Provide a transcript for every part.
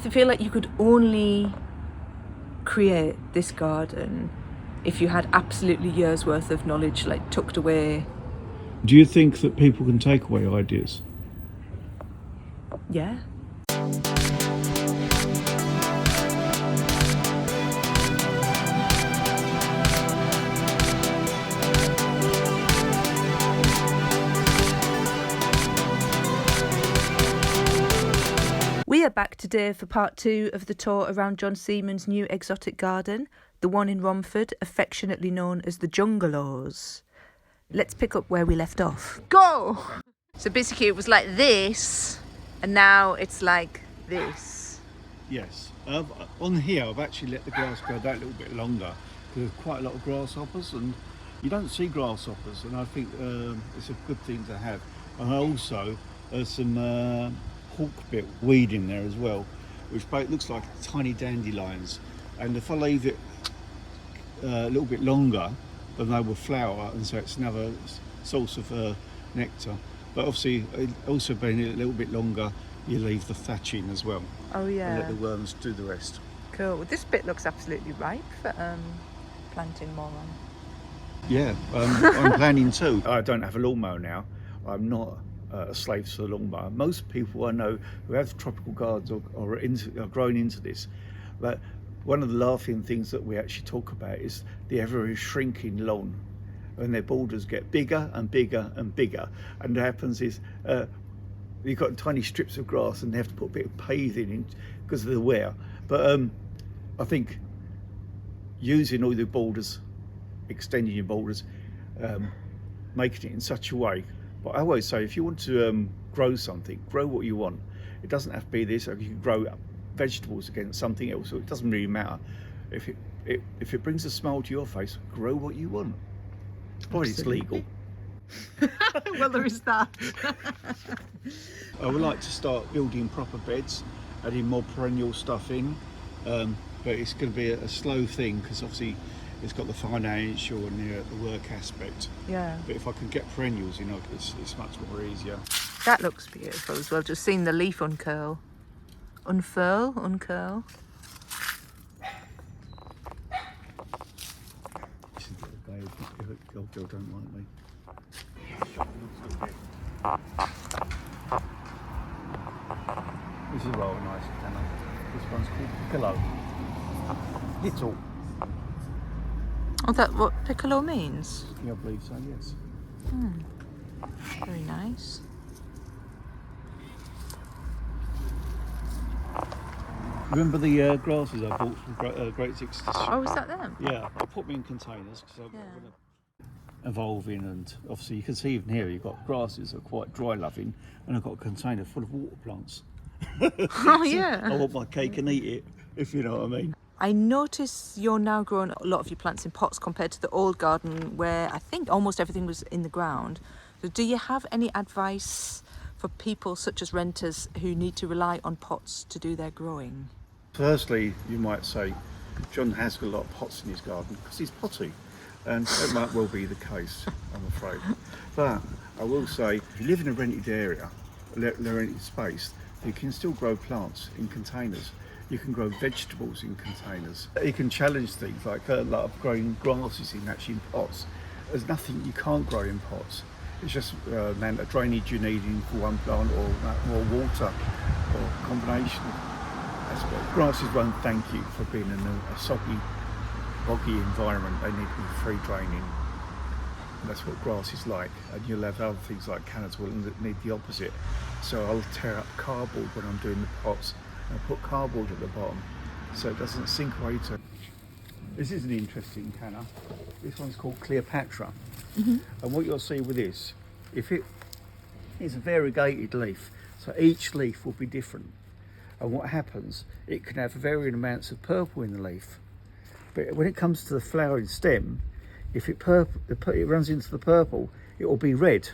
I feel like you could only create this garden if you had absolutely years worth of knowledge like tucked away. Do you think that people can take away ideas? Yeah. We are back today for part 2 of the tour around John Seaman's new exotic garden, the one in Romford, affectionately known as the Jungalows. Let's pick up where we left off. Go! So basically it was like this, and now it's like this. Yes. On here I've actually let the grass grow that little bit longer because there's quite a lot of grasshoppers, and you don't see grasshoppers, and I think it's a good thing to have. And also there's some hawkbit weed in there as well, which looks like tiny dandelions, and if I leave it a little bit longer then they will flower, and so it's another source of nectar. But obviously also being a little bit longer, you leave the thatch in as well. Oh yeah. And let the worms do the rest. Cool. This bit looks absolutely ripe for planting more on. Yeah, I'm planning too. I don't have a lawnmower now. I'm not a slave to the lawnmower. Most people I know who have tropical gardens are growing into this, but one of the laughing things that we actually talk about is the ever shrinking lawn, and their borders get bigger and bigger and bigger, and what happens is you've got tiny strips of grass and they have to put a bit of paving in because of the wear. But I think using all the borders, extending your borders, making it in such a way. But I always say, if you want to grow something, grow what you want. It doesn't have to be this. Or you can grow vegetables against something else, so it doesn't really matter. If it brings a smile to your face, grow what you want. Probably it's legal. Well, there is that. I would like to start building proper beds, adding more perennial stuff in, but it's going to be a slow thing because obviously it's got the financial and the work aspect. Yeah. But if I can get perennials, it's much more easier. That looks beautiful as well. Just seeing the leaf uncurl. Unfurl, uncurl. This is the day if the old girl don't like me. This is rather nice, Canna. This one's called Piccolo. Little. Oh, that what Piccolo means? Yeah, I believe so, yes. Very nice. Remember the grasses I bought from Great Six? Oh, is that them? Yeah, I put them in containers because I'm going to evolving, and obviously you can see even here you've got grasses that are quite dry loving, and I've got a container full of water plants. Oh yeah. I want my cake and eat it, if you know what I mean. I notice you're now growing a lot of your plants in pots compared to the old garden where I think almost everything was in the ground. So do you have any advice for people such as renters who need to rely on pots to do their growing? Firstly, you might say John has got a lot of pots in his garden because he's potty, and that might well be the case, I'm afraid. But I will say, if you live in a rented area, rented space, you can still grow plants in containers. You can grow vegetables in containers. You can challenge things like growing grasses actually in pots. There's nothing you can't grow in pots. It's just the amount of drainage you need in for one plant, or more water, or a combination of aspects. Grasses won't thank you for being in a soggy, boggy environment. They need to be free draining. That's what grass is like. And you'll have other things like cannas will need the opposite. So I'll tear up cardboard when I'm doing the pots, and put cardboard at the bottom so it doesn't sink away to. This is an interesting canna. This one's called Cleopatra. And what you'll see with this, if it is a variegated leaf, so each leaf will be different. And what happens, it can have varying amounts of purple in the leaf. But when it comes to the flowering stem, if it runs into the purple, it will be red.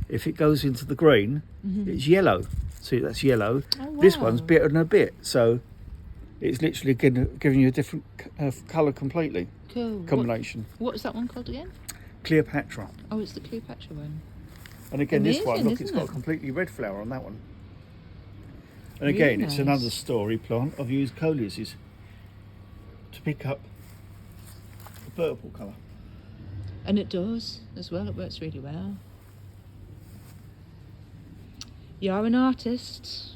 If it goes into the green, it's yellow. See, that's yellow. Oh, wow. This one's bitter than a bit, so it's literally giving you a different colour completely. Cool. Combination. What is that one called again? Cleopatra. Oh, it's the Cleopatra one. And again, amazing, this one, look, it's got it? a completely red flower on that one. And again, Really it's nice. another story plant. I've used Coleuses to pick up the purple colour. And it does as well, it works really well. You're an artist.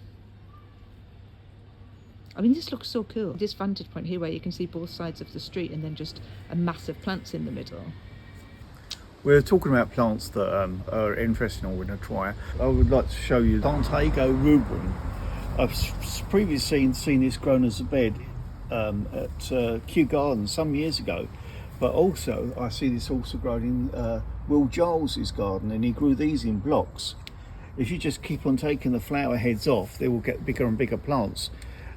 I mean, this looks so cool. This vantage point here where you can see both sides of the street and then just a massive plants in the middle. We're talking about plants that are interesting or we're going to try. I would like to show you Plantago rubrum. I've previously seen this grown as a bed at Kew Garden some years ago, but also I see this also grown in Will Giles's garden, and he grew these in blocks. If you just keep on taking the flower heads off, they will get bigger and bigger plants.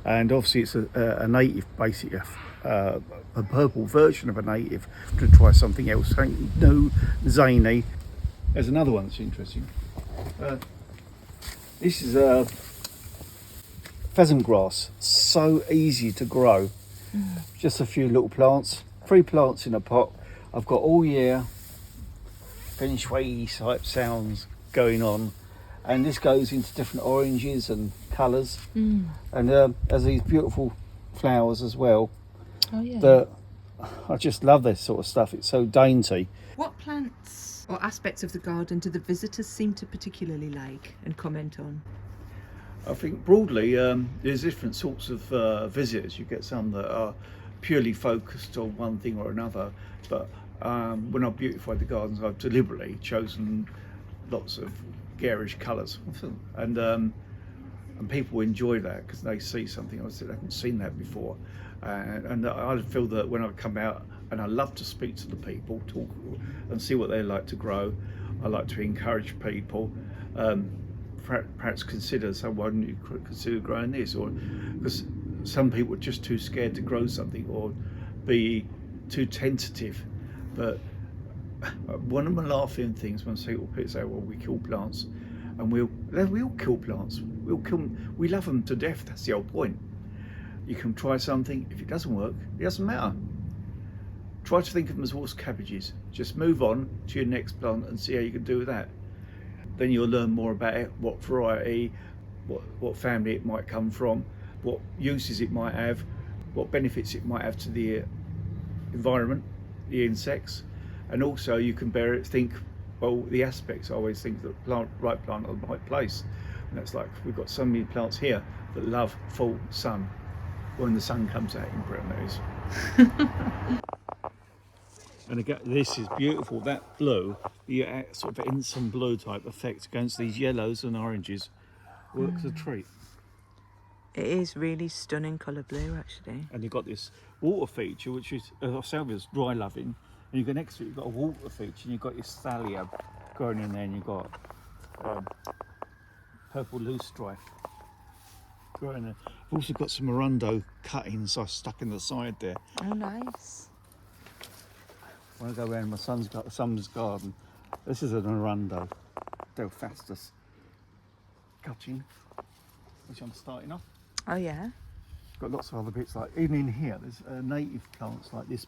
And obviously it's a native, basically a purple version of a native, to try something else, something new, zany. There's another one that's interesting. This is a pheasant grass, so easy to grow. Just a few little plants, 3 plants in a pot. I've got all year feng shui type sounds going on. And this goes into different oranges and colours, and has these beautiful flowers as well. Oh yeah. That I just love this sort of stuff. It's so dainty. What plants or aspects of the garden do the visitors seem to particularly like and comment on? I think broadly there's different sorts of visitors. You get some that are purely focused on one thing or another, but when I've beautified the gardens, I've deliberately chosen lots of garish colours, and people enjoy that because they see something else that they haven't seen that before, and I feel that when I come out, and I love to speak to the people, talk and see what they like to grow. I like to encourage people, perhaps consider, so why don't you consider growing this, or because some people are just too scared to grow something or be too tentative. But one of my laughing things when people say, well, we kill plants, and we'll kill plants. We love them to death. That's the whole point. You can try something. If it doesn't work, it doesn't matter. Try to think of them as horse cabbages. Just move on to your next plant and see how you can do with that. Then you'll learn more about it, what variety, what family it might come from, what uses it might have, what benefits it might have to the environment, the insects. And also you can think, well, the aspects. I always think that right plant at the right place. And that's like, we've got so many plants here that love full sun, when the sun comes out in Britain, that is. And again, this is beautiful. That blue, you sort of instant blue type effect against these yellows and oranges, works a treat. It is really stunning colour blue, actually. And you've got this water feature, which is Salvia's dry loving. And you go next to it, you've got a water feature, and you've got your Dahlia growing in there, and you've got purple loosestrife growing there. I've also got some Arundo cuttings I stuck in the side there. Oh, nice. When I go around my son's garden, this is an Arundo Delphastus cutting, which I'm starting off. Oh, yeah. Got lots of other bits, like even in here, there's native plants like this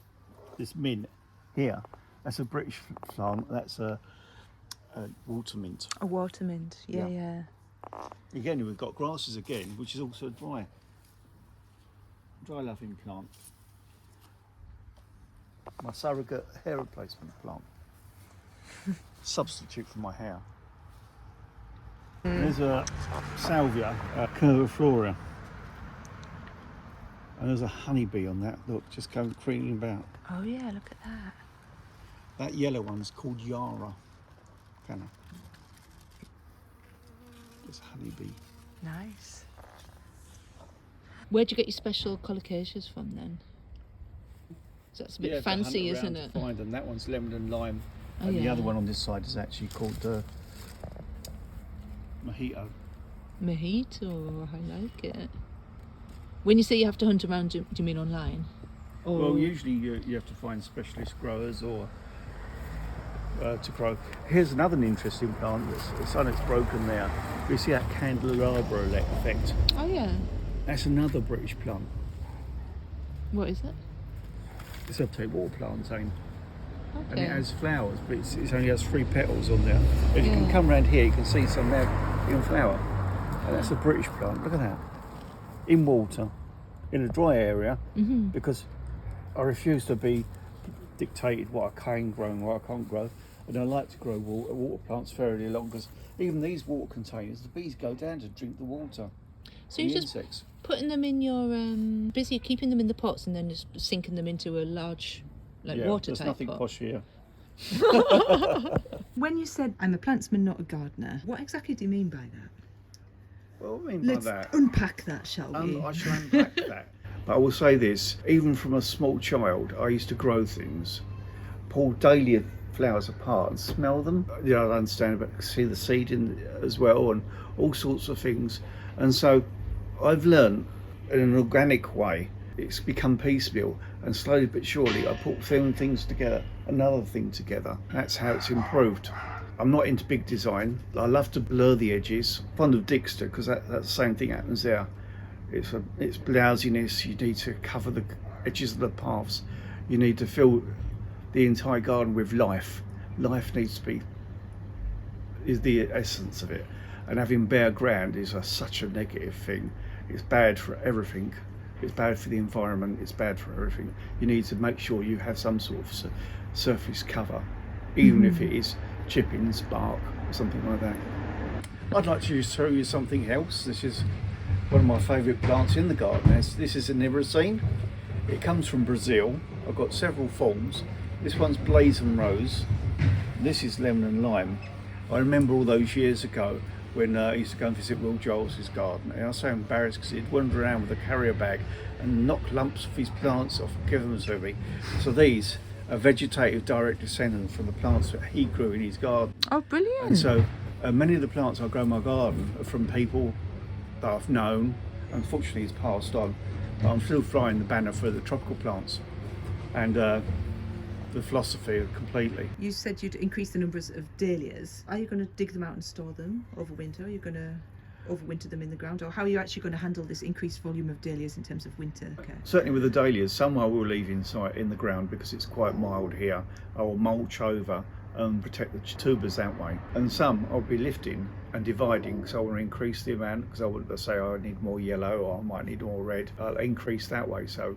mint here. That's a British plant. That's a water mint. A water mint, yeah. Again, we've got grasses again, which is also a dry loving plant. My surrogate hair replacement plant. Substitute for my hair. There's a Salvia, curviflora. And there's a honeybee on that, look, just going creeping about. Oh yeah, look at that. That yellow one's called Yara. Canna. It's a honeybee. Nice. Where'd you get your special colocasias from then? So that's a bit fancy, isn't it? Find them. That one's lemon and lime. Oh, and the other one on this side is actually called Mojito. Mojito, I like it. When you say you have to hunt around, do you mean online? Or... Well, usually you have to find specialist growers or to grow. Here's another interesting plant. It's on its broken there. You see that candelabra effect. Oh yeah. That's another British plant. What is it? It's a water plantain. Okay. And it has flowers, but it only has 3 petals on there. If you can come around here, you can see some there in flower. And that's a British plant. Look at that. In water, in a dry area, because I refuse to be dictated what I can grow and what I can't grow. And I like to grow water plants fairly long, because even these water containers, the bees go down to drink the water. So you're just insects. putting them in your, busy keeping them in the pots and then just sinking them into a large, water there's type nothing pot. posh here. When you said, I'm a plantsman, not a gardener, what exactly do you mean by that? Well, I mean Let's by that, unpack that, shall we? I shall unpack that. But I will say this, even from a small child, I used to grow things, pull Dahlia flowers apart and smell them. I understand, but see the seed in as well, and all sorts of things. And so I've learned in an organic way, it's become piecemeal, and slowly but surely I put things together, another thing together. That's how it's improved. I'm not into big design. I love to blur the edges. Fond of Dixter, because that's the same thing happens there. It's blousiness. You need to cover the edges of the paths. You need to fill the entire garden with life. Life needs to is the essence of it. And having bare ground is such a negative thing. It's bad for everything. It's bad for the environment. It's bad for everything. You need to make sure you have some sort of surface cover, even if it is chippings, bark, or something like that. I'd like to show you something else. This is one of my favourite plants in the garden. This is an Iracine. It comes from Brazil. I've got several forms. This one's blazon rose. This is lemon and lime. I remember all those years ago when I used to go and visit Will Giles' garden, and I was so embarrassed because he'd wander around with a carrier bag and knock lumps of his plants off and give them to me. So these are vegetative direct descendants from the plants that he grew in his garden. Oh, brilliant. And so many of the plants I grow in my garden are from people that I've known. Unfortunately, it's passed on. But I'm still flying the banner for the tropical plants and the philosophy completely. You said you'd increase the numbers of dahlias. Are you going to dig them out and store them over winter? Are you going to overwinter them in the ground? Or how are you actually going to handle this increased volume of dahlias in terms of winter care? Certainly with the dahlias, some I will leave inside in the ground because it's quite mild here. I will mulch over and protect the tubers that way. And some I'll be lifting and dividing, because I want to increase the amount, because I want to say I need more yellow or I might need more red. I'll increase that way, so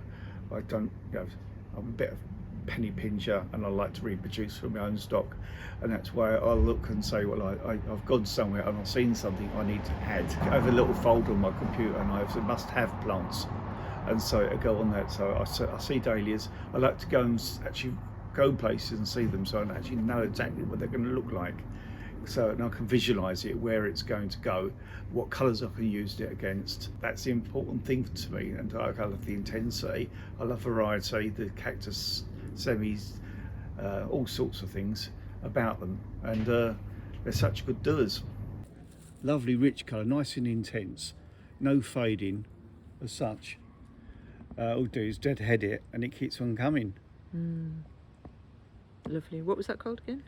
I don't, I'm a bit of penny pincher and I like to reproduce from my own stock, and that's why I'll look and say, well, I've gone somewhere and I've seen something I need to add. I have a little folder on my computer and I have must have plants, and so I go on that. So I see dahlias. I like to go and actually go places and see them, so I actually know exactly what they're going to look like, so and I can visualize it, where it's going to go, what colors I can use it against. That's the important thing to me. And I love the intensity, I love variety, the cactus, semis, all sorts of things about them, and they're such good doers. Lovely rich colour, nice and intense, no fading as such. All do is deadhead it and it keeps on coming. Lovely. What was that called again?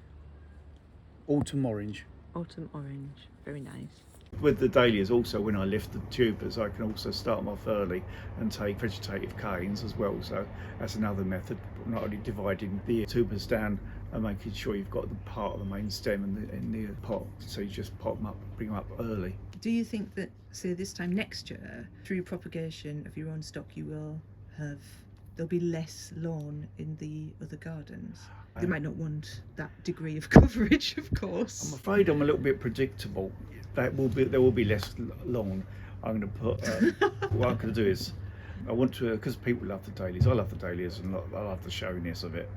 Autumn orange. Autumn orange. Very nice. With the dahlias also, when I lift the tubers, I can also start them off early and take vegetative canes as well. So that's another method, not only dividing the tubers down and making sure you've got the part of the main stem in the pot. So you just pop them up, bring them up early. Do you think that, say, this time next year, through propagation of your own stock, there'll be less lawn in the other gardens? They might not want that degree of coverage, of course. I'm afraid I'm a little bit predictable. There will be less lawn. I'm going to put, what I'm going to do is, I want to, because people love the dahlias, I love the dahlias and I love the showiness of it.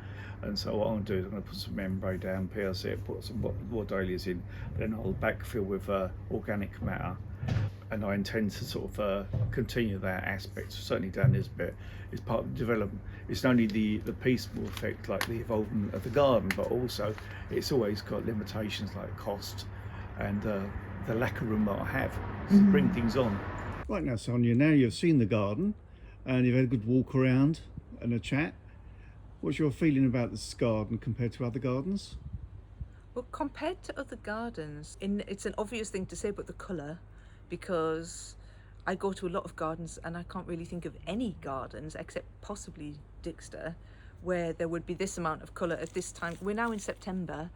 And so what I'm going to do is I'm going to put some membrane down, pierce it, put some more dahlias in, then I'll backfill with organic matter. And I intend to sort of continue that aspect, certainly down this bit. It's part of the development. It's not only the peaceful effect, like the evolvement of the garden, but also it's always got limitations like cost and the lack of room that I have to bring things on. Right now, Sonia, now you've seen the garden and you've had a good walk around and a chat. What's your feeling about this garden compared to other gardens? Well, compared to other gardens, it's an obvious thing to say, but the colour, because I go to a lot of gardens and I can't really think of any gardens except possibly Dixter where there would be this amount of colour at this time. We're now in September,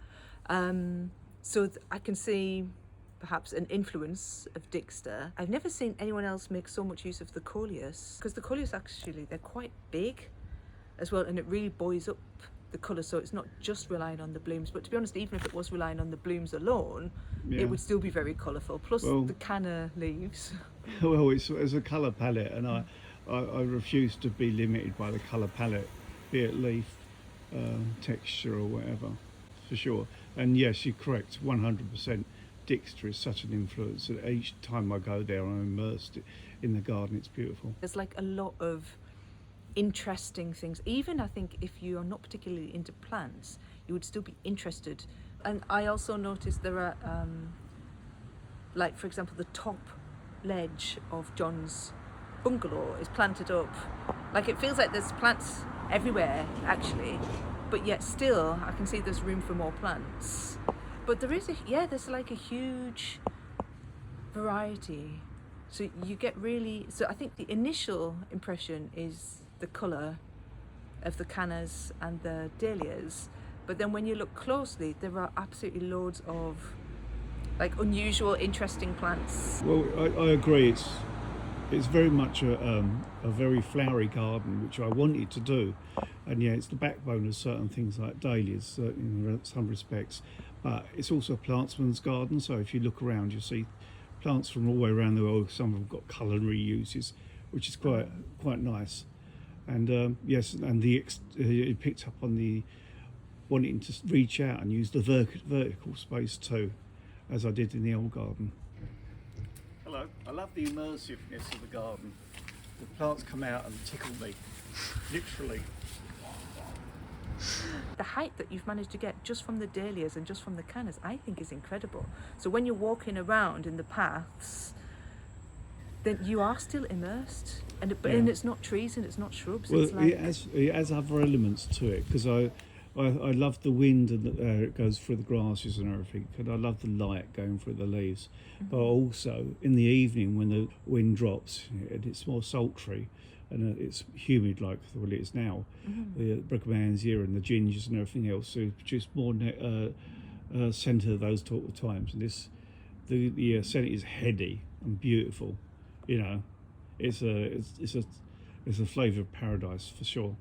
so I can see perhaps an influence of Dixter. I've never seen anyone else make so much use of the coleus, because the coleus actually, they're quite big as well, and it really buoys up the colour, so it's not just relying on the blooms. But to be honest, even if it was relying on the blooms alone, Yeah. it would still be very colourful, plus Well, the canna leaves. Well, it's a colour palette, and I refuse to be limited by the colour palette, be it leaf, texture or whatever, for sure. And yes, you're correct, 100%. Dixter is such an influence that each time I go there, I'm immersed in the garden. It's beautiful. There's like a lot of interesting things. Even I think if you are not particularly into plants, you would still be interested. And I also noticed there are, like for example, the top ledge of John's bungalow is planted up. Like it feels like there's plants everywhere actually, but yet still I can see there's room for more plants. But there is there's like a huge variety. So you get really, so I think the initial impression is the colour of the cannas and the dahlias, but then when you look closely, there are absolutely loads of like unusual, interesting plants. Well, I agree. It's very much a very flowery garden, which I wanted to do, and yeah, it's the backbone of certain things like dahlias in some respects. But it's also a plantsman's garden, so if you look around, you'll see plants from all the way around the world. Some have got culinary uses, which is quite nice. And yes, and it picked up on the wanting to reach out and use the vertical space too, as I did in the old garden. Hello, I love the immersiveness of the garden. The plants come out and tickle me, literally. The height that you've managed to get just from the dahlias and just from the cannas, I think is incredible. So when you're walking around in the paths, then you are still immersed, and it's not trees and it's not shrubs. Well, it's like... it has other elements to it, because I love the wind and it goes through the grasses and everything, and I love the light going through the leaves. Mm-hmm. But also in the evening when the wind drops and it's more sultry and it's humid like it is now, mm-hmm. the brugmansia and the gingers and everything else, so produce more scent of those sort of times. And the scent is heady and beautiful. You know, it's a flavour of paradise for sure.